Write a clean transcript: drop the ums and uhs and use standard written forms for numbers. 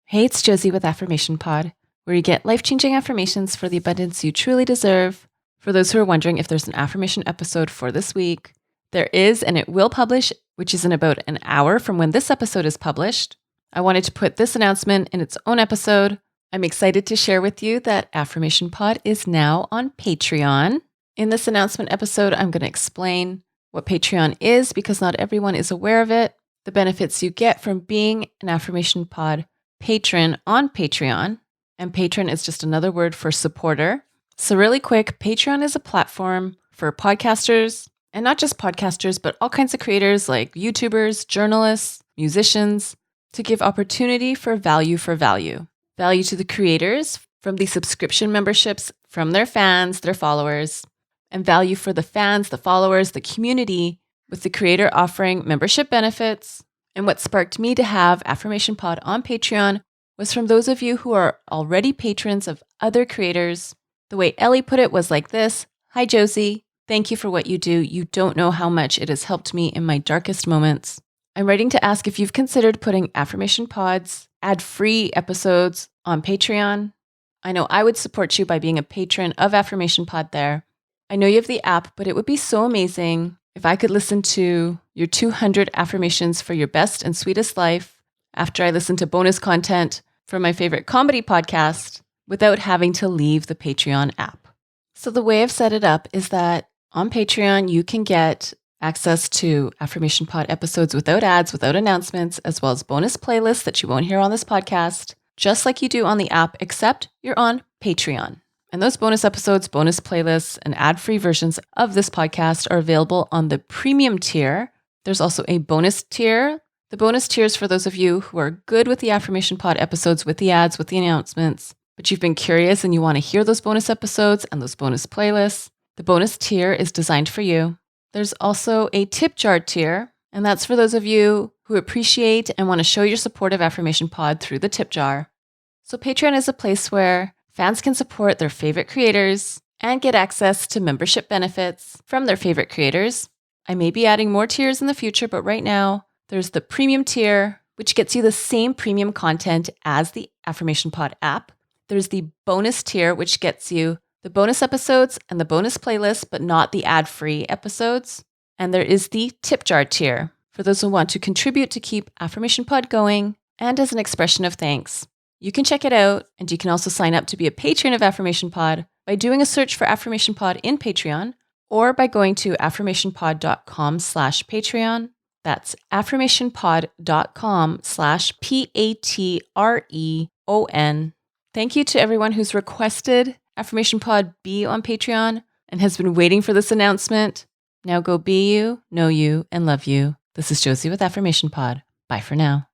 Hey, it's Josie with Affirmation Pod, where you get life-changing affirmations for the abundance you truly deserve. For those who are wondering if there's an affirmation episode for this week, there is, and it will publish, which is in about an hour from when this episode is published. I wanted to put this announcement in its own episode. I'm excited to share with you that Affirmation Pod is now on Patreon. In this announcement episode, I'm going to explain what Patreon is because not everyone is aware of it, the benefits you get from being an Affirmation Pod patron on Patreon, and patron is just another word for supporter. So really quick, Patreon is a platform for podcasters, and not just podcasters, but all kinds of creators like YouTubers, journalists, musicians, to give opportunity for value. Value to the creators from the subscription memberships from their fans, their followers, and value for the fans, the followers, the community, with the creator offering membership benefits. And what sparked me to have Affirmation Pod on Patreon was from those of you who are already patrons of other creators. The way Ellie put it was like this: "Hi, Josie. Thank you for what you do. You don't know how much it has helped me in my darkest moments." I'm writing to ask if you've considered putting Affirmation Pods, ad-free episodes on Patreon. I know I would support you by being a patron of Affirmation Pod there. I know you have the app, but it would be so amazing if I could listen to your 200 affirmations for your best and sweetest life after I listen to bonus content from my favorite comedy podcast without having to leave the Patreon app. So the way I've set it up is that on Patreon, you can get access to Affirmation Pod episodes without ads, without announcements, as well as bonus playlists that you won't hear on this podcast, just like you do on the app, except you're on Patreon. And those bonus episodes, bonus playlists, and ad-free versions of this podcast are available on the premium tier. There's also a bonus tier. The bonus tier is for those of you who are good with the Affirmation Pod episodes, with the ads, with the announcements, but you've been curious and you want to hear those bonus episodes and those bonus playlists. The bonus tier is designed for you. There's also a tip jar tier, and that's for those of you who appreciate and want to show your support of Affirmation Pod through the tip jar. So Patreon is a place where fans can support their favorite creators and get access to membership benefits from their favorite creators. I may be adding more tiers in the future, but right now there's the premium tier, which gets you the same premium content as the Affirmation Pod app. There's the bonus tier, which gets you the bonus episodes and the bonus playlists, but not the ad-free episodes. And there is the tip jar tier for those who want to contribute to keep Affirmation Pod going and as an expression of thanks. You can check it out, and you can also sign up to be a patron of Affirmation Pod by doing a search for Affirmation Pod in Patreon or by going to affirmationpod.com/Patreon. That's affirmationpod.com/Patreon. Thank you to everyone who's requested Affirmation Pod be on Patreon and has been waiting for this announcement. Now go be you, know you, and love you. This is Josie with Affirmation Pod. Bye for now.